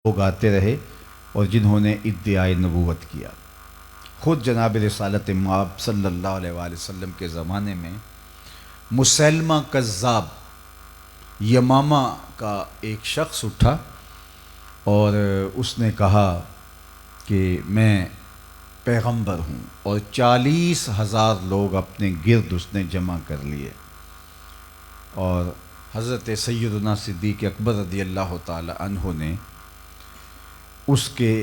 لوگ آتے رہے اور جنہوں نے ادعائے نبوت کیا۔ خود جناب رسالت مآب صلی اللہ علیہ وآلہ وسلم کے زمانے میں مسیلمہ کذاب یمامہ کا ایک شخص اٹھا اور اس نے کہا کہ میں پیغمبر ہوں، اور 40,000 لوگ اپنے گرد اس نے جمع کر لیے، اور حضرت سیدنا صدیق اکبر رضی اللہ تعالی عنہ نے اس کے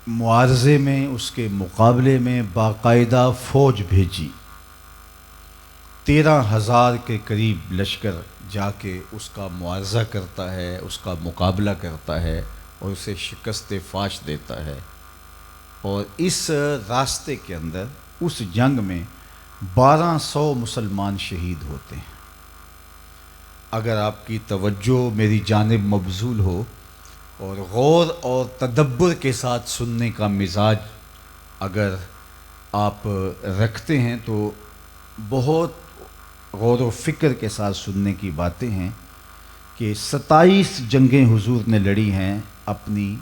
معارضے میں، اس کے مقابلے میں باقاعدہ فوج بھیجی۔ 13,000 کے قریب لشکر جا کے اس کا معارضہ کرتا ہے، اس کا مقابلہ کرتا ہے اور اسے شکست فاش دیتا ہے، اور اس راستے کے اندر اس جنگ میں 1200 مسلمان شہید ہوتے ہیں۔ اگر آپ کی توجہ میری جانب مبذول ہو اور غور اور تدبر کے ساتھ سننے کا مزاج اگر آپ رکھتے ہیں تو بہت غور و فکر کے ساتھ سننے کی باتیں ہیں کہ 27 جنگیں حضور نے لڑی ہیں اپنی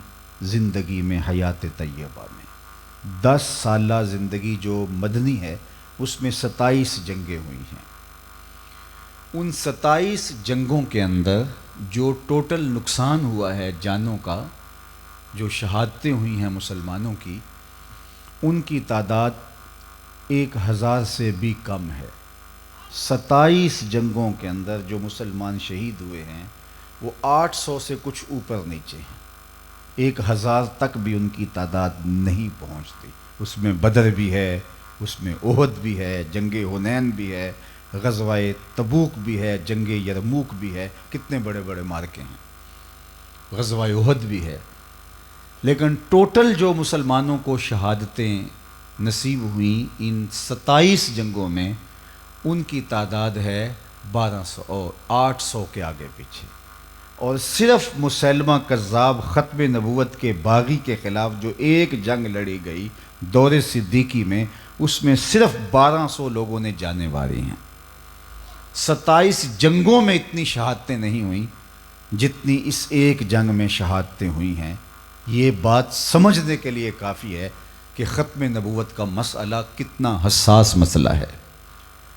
زندگی میں، حیات طیبہ میں۔ 10 سالہ زندگی جو مدنی ہے اس میں 27 جنگیں ہوئی ہیں۔ ان 27 جنگوں کے اندر جو ٹوٹل نقصان ہوا ہے جانوں کا، جو شہادتیں ہوئی ہیں مسلمانوں کی، ان کی تعداد 1000 سے بھی کم ہے۔ 27 جنگوں کے اندر جو مسلمان شہید ہوئے ہیں وہ 800 سے کچھ اوپر نیچے ہیں، 1000 تک بھی ان کی تعداد نہیں پہنچتی۔ اس میں بدر بھی ہے، اس میں احد بھی ہے، جنگ حنین بھی ہے، غزوہ تبوک بھی ہے، جنگ یرموک بھی ہے، کتنے بڑے بڑے مارکے ہیں، غزوہ احد بھی ہے۔ لیکن ٹوٹل جو مسلمانوں کو شہادتیں نصیب ہوئیں ان 27 جنگوں میں، ان کی تعداد ہے 1200 اور 800 کے آگے پیچھے۔ اور صرف مسیلمہ کذاب ختم نبوت کے باغی کے خلاف جو ایک جنگ لڑی گئی دور صدیقی میں، اس میں صرف 1200 لوگوں نے جانیں ماری ہیں۔ 27 جنگوں میں اتنی شہادتیں نہیں ہوئیں جتنی اس ایک جنگ میں شہادتیں ہوئی ہیں۔ یہ بات سمجھنے کے لیے کافی ہے کہ ختم نبوت کا مسئلہ کتنا حساس مسئلہ ہے،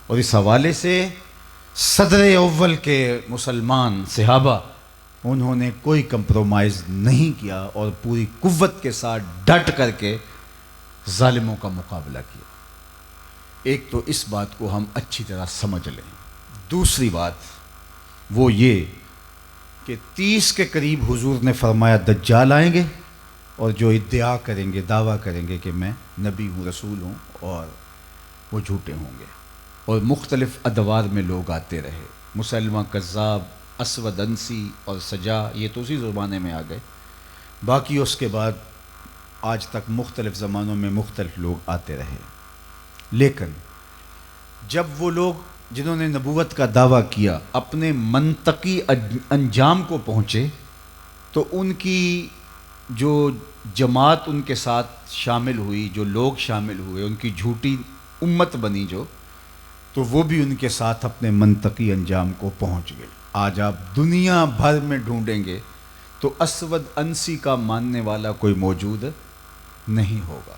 اور اس حوالے سے صدر اول کے مسلمان صحابہ انہوں نے کوئی کمپرومائز نہیں کیا اور پوری قوت کے ساتھ ڈٹ کر کے ظالموں کا مقابلہ کیا۔ ایک تو اس بات کو ہم اچھی طرح سمجھ لیں۔ دوسری بات وہ یہ کہ 30 کے قریب حضور نے فرمایا دجال آئیں گے، اور جو ادعا کریں گے، دعویٰ کریں گے کہ میں نبی ہوں، رسول ہوں، اور وہ جھوٹے ہوں گے۔ اور مختلف ادوار میں لوگ آتے رہے، مسیلمہ کذاب، اسود انسی اور سجا، یہ تو اسی زمانے میں آ گئے۔ باقی اس کے بعد آج تک مختلف زمانوں میں مختلف لوگ آتے رہے۔ لیکن جب وہ لوگ جنہوں نے نبوت کا دعویٰ کیا اپنے منطقی انجام کو پہنچے، تو ان کی جو جماعت ان کے ساتھ شامل ہوئی، جو لوگ شامل ہوئے، ان کی جھوٹی امت بنی جو، تو وہ بھی ان کے ساتھ اپنے منطقی انجام کو پہنچ گئے۔ آج آپ دنیا بھر میں ڈھونڈیں گے تو اسود انسی کا ماننے والا کوئی موجود نہیں ہوگا۔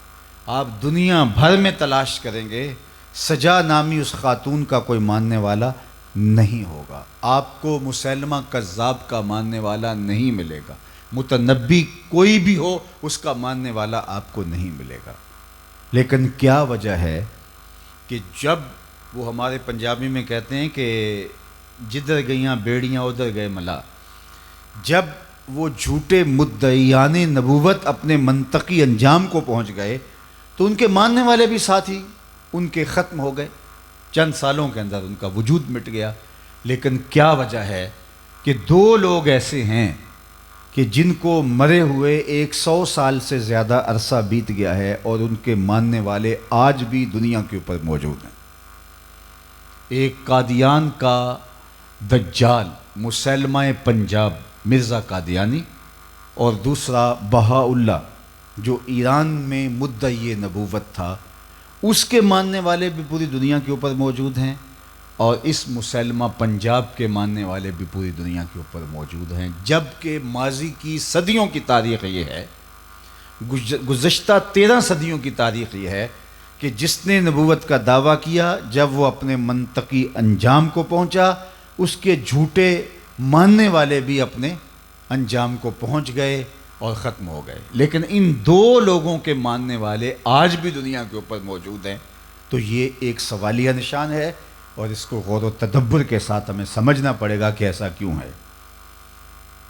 آپ دنیا بھر میں تلاش کریں گے، سجا نامی اس خاتون کا کوئی ماننے والا نہیں ہوگا۔ آپ کو مسیلمہ کذاب کا ماننے والا نہیں ملے گا، متنبی کوئی بھی ہو اس کا ماننے والا آپ کو نہیں ملے گا۔ لیکن کیا وجہ ہے کہ جب وہ ہمارے پنجابی میں کہتے ہیں کہ جدھر گئیاں بیڑیاں ادھر گئے ملا، جب وہ جھوٹے مدعیان نبوت اپنے منطقی انجام کو پہنچ گئے تو ان کے ماننے والے بھی ساتھی ان کے ختم ہو گئے، چند سالوں کے اندر ان کا وجود مٹ گیا۔ لیکن کیا وجہ ہے کہ 2 لوگ ایسے ہیں کہ جن کو مرے ہوئے 100 سال سے زیادہ عرصہ بیت گیا ہے اور ان کے ماننے والے آج بھی دنیا کے اوپر موجود ہیں۔ ایک قادیان کا دجال مسیلمہ پنجاب مرزا قادیانی، اور دوسرا بہاء اللہ جو ایران میں مدعی نبوت تھا، اس کے ماننے والے بھی پوری دنیا کے اوپر موجود ہیں۔ اور اس مسلمہ پنجاب کے ماننے والے بھی پوری دنیا کے اوپر موجود ہیں، جبکہ ماضی کی صدیوں کی تاریخ یہ ہے، گزشتہ 13 صدیوں کی تاریخ یہ ہے کہ جس نے نبوت کا دعویٰ کیا، جب وہ اپنے منطقی انجام کو پہنچا، اس کے جھوٹے ماننے والے بھی اپنے انجام کو پہنچ گئے اور ختم ہو گئے۔ لیکن ان دو لوگوں کے ماننے والے آج بھی دنیا کے اوپر موجود ہیں، تو یہ ایک سوالیہ نشان ہے، اور اس کو غور و تدبر کے ساتھ ہمیں سمجھنا پڑے گا کہ ایسا کیوں ہے۔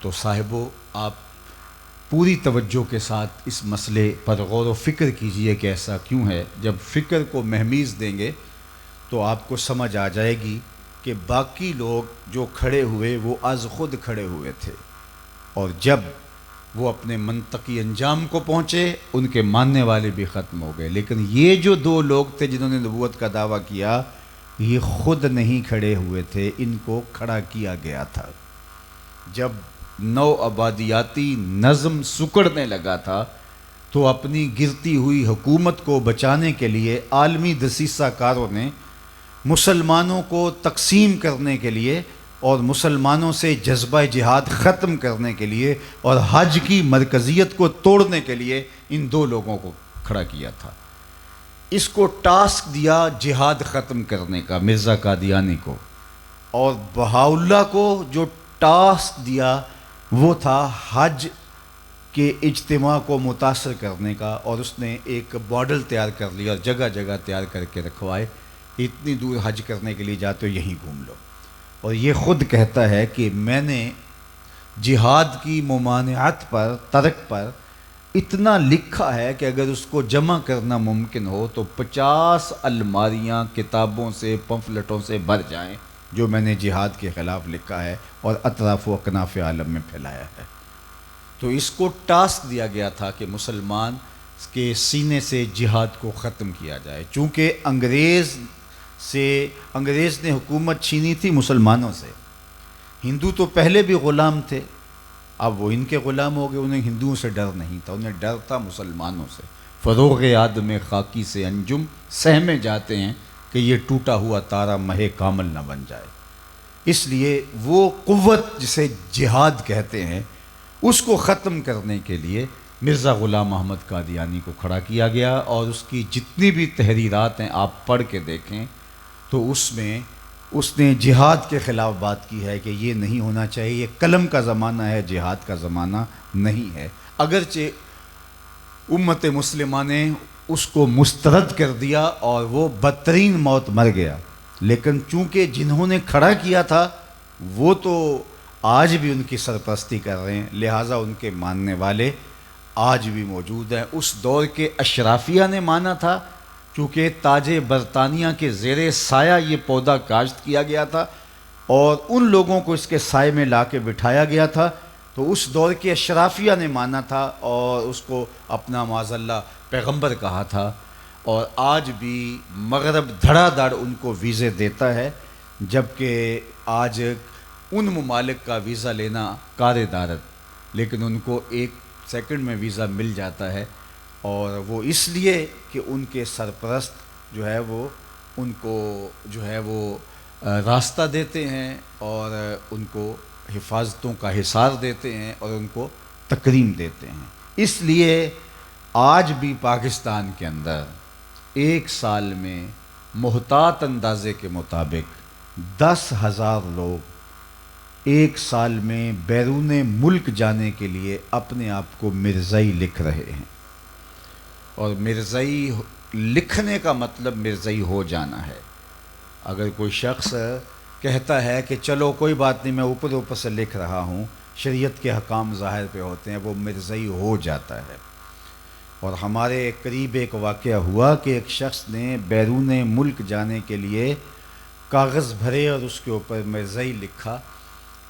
تو صاحبو، آپ پوری توجہ کے ساتھ اس مسئلے پر غور و فکر کیجئے کہ ایسا کیوں ہے۔ جب فکر کو مہمیز دیں گے تو آپ کو سمجھ آ جائے گی کہ باقی لوگ جو کھڑے ہوئے وہ از خود کھڑے ہوئے تھے، اور جب وہ اپنے منطقی انجام کو پہنچے ان کے ماننے والے بھی ختم ہو گئے۔ لیکن یہ جو دو لوگ تھے جنہوں نے نبوت کا دعویٰ کیا، یہ خود نہیں کھڑے ہوئے تھے، ان کو کھڑا کیا گیا تھا۔ جب نو آبادیاتی نظم سکڑنے لگا تھا تو اپنی گرتی ہوئی حکومت کو بچانے کے لیے عالمی دسیسہ کاروں نے مسلمانوں کو تقسیم کرنے کے لیے اور مسلمانوں سے جذبہ جہاد ختم کرنے کے لیے اور حج کی مرکزیت کو توڑنے کے لیے ان دو لوگوں کو کھڑا کیا تھا۔ اس کو ٹاسک دیا جہاد ختم کرنے کا مرزا قادیانی کو، اور بہاؤاللہ کو جو ٹاسک دیا وہ تھا حج کے اجتماع کو متاثر کرنے کا، اور اس نے ایک ماڈل تیار کر لیا اور جگہ جگہ تیار کر کے رکھوائے، اتنی دور حج کرنے کے لیے جاتے ہو یہیں گھوم لو۔ اور یہ خود کہتا ہے کہ میں نے جہاد کی ممانعت پر، ترک پر اتنا لکھا ہے کہ اگر اس کو جمع کرنا ممکن ہو تو 50 الماریاں کتابوں سے، پمفلٹوں سے بھر جائیں جو میں نے جہاد کے خلاف لکھا ہے اور اطراف و اکناف عالم میں پھیلایا ہے۔ تو اس کو ٹاسک دیا گیا تھا کہ مسلمان کے سینے سے جہاد کو ختم کیا جائے، چونکہ انگریز نے حکومت چھینی تھی مسلمانوں سے۔ ہندو تو پہلے بھی غلام تھے، اب وہ ان کے غلام ہو گئے، انہیں ہندوؤں سے ڈر نہیں تھا، انہیں ڈر تھا مسلمانوں سے۔ فروغ آدم خاکی سے انجم سہمے جاتے ہیں کہ یہ ٹوٹا ہوا تارا مہ کامل نہ بن جائے۔ اس لیے وہ قوت جسے جہاد کہتے ہیں، اس کو ختم کرنے کے لیے مرزا غلام احمد قادیانی کو کھڑا کیا گیا، اور اس کی جتنی بھی تحریرات ہیں آپ پڑھ کے دیکھیں تو اس میں اس نے جہاد کے خلاف بات کی ہے کہ یہ نہیں ہونا چاہیے، یہ قلم کا زمانہ ہے، جہاد کا زمانہ نہیں ہے۔ اگرچہ امت مسلمہ نے اس کو مسترد کر دیا اور وہ بدترین موت مر گیا، لیکن چونکہ جنہوں نے کھڑا کیا تھا وہ تو آج بھی ان کی سرپرستی کر رہے ہیں، لہٰذا ان کے ماننے والے آج بھی موجود ہیں۔ اس دور کے اشرافیہ نے مانا تھا، چونکہ تاج برطانیہ کے زیر سایہ یہ پودا کاشت کیا گیا تھا اور ان لوگوں کو اس کے سائے میں لا کے بٹھایا گیا تھا، تو اس دور کے اشرافیہ نے مانا تھا اور اس کو اپنا معاذ اللہ پیغمبر کہا تھا، اور آج بھی مغرب دھڑا دھڑ ان کو ویزے دیتا ہے، جبکہ آج ان ممالک کا ویزا لینا کار دارت، لیکن ان کو 1 سیکنڈ میں ویزا مل جاتا ہے، اور وہ اس لیے کہ ان کے سرپرست جو ہے وہ ان کو جو ہے وہ راستہ دیتے ہیں اور ان کو حفاظتوں کا حصار دیتے ہیں اور ان کو تکریم دیتے ہیں۔ اس لیے آج بھی پاکستان کے اندر 1 سال میں محتاط اندازے کے مطابق 10,000 لوگ 1 سال میں بیرون ملک جانے کے لیے اپنے آپ کو مرزائی لکھ رہے ہیں، اور مرزائی لکھنے کا مطلب مرزائی ہو جانا ہے۔ اگر کوئی شخص کہتا ہے کہ چلو کوئی بات نہیں، میں اوپر سے لکھ رہا ہوں، شریعت کے حکام ظاہر پہ ہوتے ہیں، وہ مرزائی ہو جاتا ہے۔ اور ہمارے قریب ایک واقعہ ہوا کہ ایک شخص نے بیرون ملک جانے کے لیے کاغذ بھرے اور اس کے اوپر مرزائی لکھا،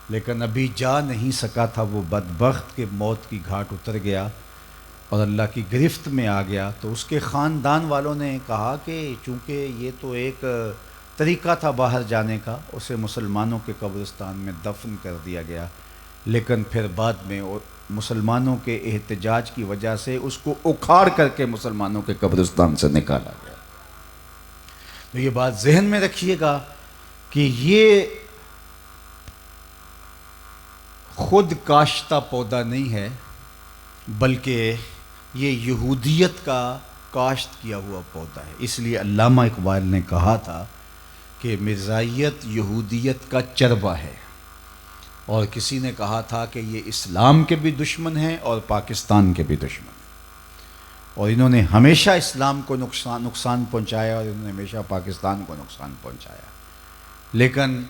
لیکن ابھی جا نہیں سکا تھا، وہ بدبخت کہ موت کی گھاٹ اتر گیا اور اللہ کی گرفت میں آ گیا۔ تو اس کے خاندان والوں نے کہا کہ چونکہ یہ تو ایک طریقہ تھا باہر جانے کا، اسے مسلمانوں کے قبرستان میں دفن کر دیا گیا، لیکن پھر بعد میں مسلمانوں کے احتجاج کی وجہ سے اس کو اکھاڑ کر کے مسلمانوں کے قبرستان سے نکالا گیا۔ تو یہ بات ذہن میں رکھیے گا کہ یہ خود کاشتہ پودا نہیں ہے، بلکہ یہ یہودیت کا کاشت کیا ہوا پودا ہے۔ اس لیے علامہ اقبال نے کہا تھا کہ مرزائیت یہودیت کا چربہ ہے، اور کسی نے کہا تھا کہ یہ اسلام کے بھی دشمن ہیں اور پاکستان کے بھی دشمن ہیں، اور انہوں نے ہمیشہ اسلام کو نقصان پہنچایا اور انہوں نے ہمیشہ پاکستان کو نقصان پہنچایا۔ لیکن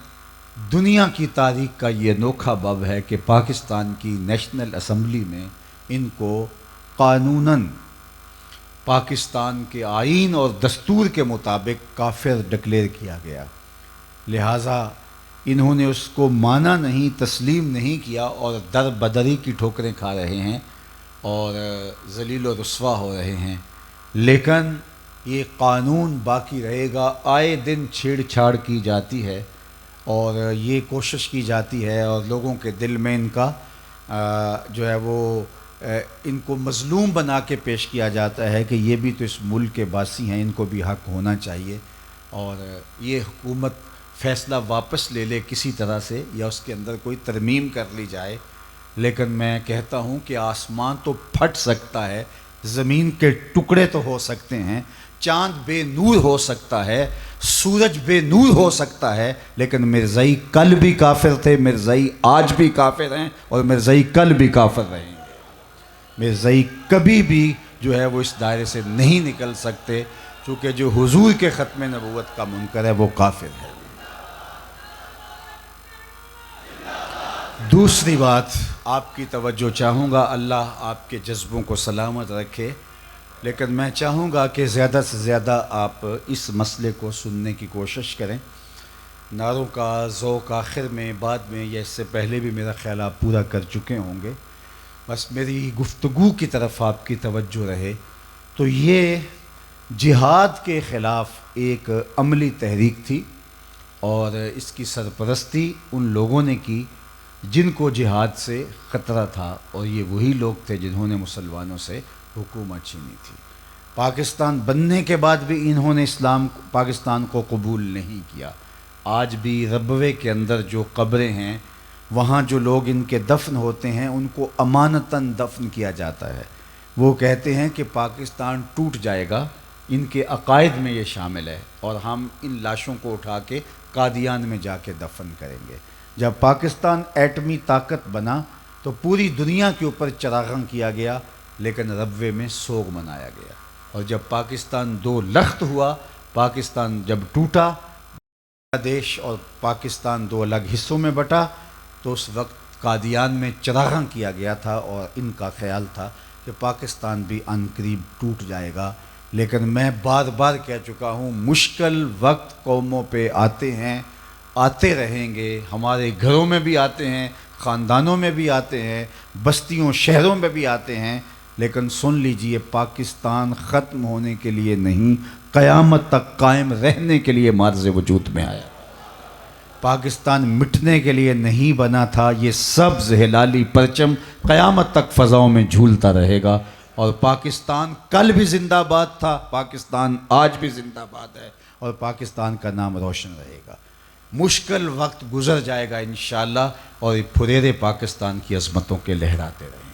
دنیا کی تاریخ کا یہ انوکھا باب ہے کہ پاکستان کی نیشنل اسمبلی میں ان کو قانوناً پاکستان کے آئین اور دستور کے مطابق کافر ڈکلیئر کیا گیا، لہٰذا انہوں نے اس کو مانا نہیں، تسلیم نہیں کیا، اور در بدری کی ٹھوکریں کھا رہے ہیں اور ذلیل و رسوا ہو رہے ہیں۔ لیکن یہ قانون باقی رہے گا۔ آئے دن چھیڑ چھاڑ کی جاتی ہے اور یہ کوشش کی جاتی ہے، اور لوگوں کے دل میں ان کا جو ہے وہ ان کو مظلوم بنا کے پیش کیا جاتا ہے کہ یہ بھی تو اس ملک کے باسی ہیں، ان کو بھی حق ہونا چاہیے، اور یہ حکومت فیصلہ واپس لے لے کسی طرح سے، یا اس کے اندر کوئی ترمیم کر لی جائے۔ لیکن میں کہتا ہوں کہ آسمان تو پھٹ سکتا ہے، زمین کے ٹکڑے تو ہو سکتے ہیں، چاند بے نور ہو سکتا ہے، سورج بے نور ہو سکتا ہے، لیکن مرزائی کل بھی کافر تھے، مرزائی آج بھی کافر ہیں، اور مرزائی کل بھی کافر رہیں گے۔ مرزائی کبھی بھی جو ہے وہ اس دائرے سے نہیں نکل سکتے، چونکہ جو حضور کے ختم نبوت کا منکر ہے وہ کافر ہے۔ دوسری بات آپ کی توجہ چاہوں گا، اللہ آپ کے جذبوں کو سلامت رکھے، لیکن میں چاہوں گا کہ زیادہ سے زیادہ آپ اس مسئلے کو سننے کی کوشش کریں۔ نعروں کا ذوق آخر میں، بعد میں، یا اس سے پہلے بھی میرا خیال آپ پورا کر چکے ہوں گے، بس میری گفتگو کی طرف آپ کی توجہ رہے۔ تو یہ جہاد کے خلاف ایک عملی تحریک تھی، اور اس کی سرپرستی ان لوگوں نے کی جن کو جہاد سے خطرہ تھا، اور یہ وہی لوگ تھے جنہوں نے مسلمانوں سے حکومت چھینی تھی۔ پاکستان بننے کے بعد بھی انہوں نے پاکستان کو قبول نہیں کیا۔ آج بھی ربوے کے اندر جو قبریں ہیں، وہاں جو لوگ ان کے دفن ہوتے ہیں ان کو امانتاً دفن کیا جاتا ہے۔ وہ کہتے ہیں کہ پاکستان ٹوٹ جائے گا، ان کے عقائد میں یہ شامل ہے، اور ہم ان لاشوں کو اٹھا کے قادیان میں جا کے دفن کریں گے۔ جب پاکستان ایٹمی طاقت بنا تو پوری دنیا کے اوپر چراغاں کیا گیا، لیکن ربوے میں سوگ منایا گیا، اور جب پاکستان دو لخت ہوا، پاکستان جب ٹوٹا، بنگلہ دیش اور پاکستان دو الگ حصوں میں بٹا، تو اس وقت قادیان میں چراغاں کیا گیا تھا، اور ان کا خیال تھا کہ پاکستان بھی عن قریب ٹوٹ جائے گا۔ لیکن میں بار بار کہہ چکا ہوں، مشکل وقت قوموں پہ آتے ہیں، آتے رہیں گے، ہمارے گھروں میں بھی آتے ہیں، خاندانوں میں بھی آتے ہیں، بستیوں شہروں میں بھی آتے ہیں، لیکن سن لیجئے، پاکستان ختم ہونے کے لیے نہیں، قیامت تک قائم رہنے کے لیے معرض وجود میں آیا۔ پاکستان مٹنے کے لیے نہیں بنا تھا۔ یہ سبز ہلالی پرچم قیامت تک فضاؤں میں جھولتا رہے گا، اور پاکستان کل بھی زندہ باد تھا، پاکستان آج بھی زندہ باد ہے، اور پاکستان کا نام روشن رہے گا۔ مشکل وقت گزر جائے گا انشاءاللہ، اور یہ پھریرے پاکستان کی عظمتوں کے لہراتے رہیں گے۔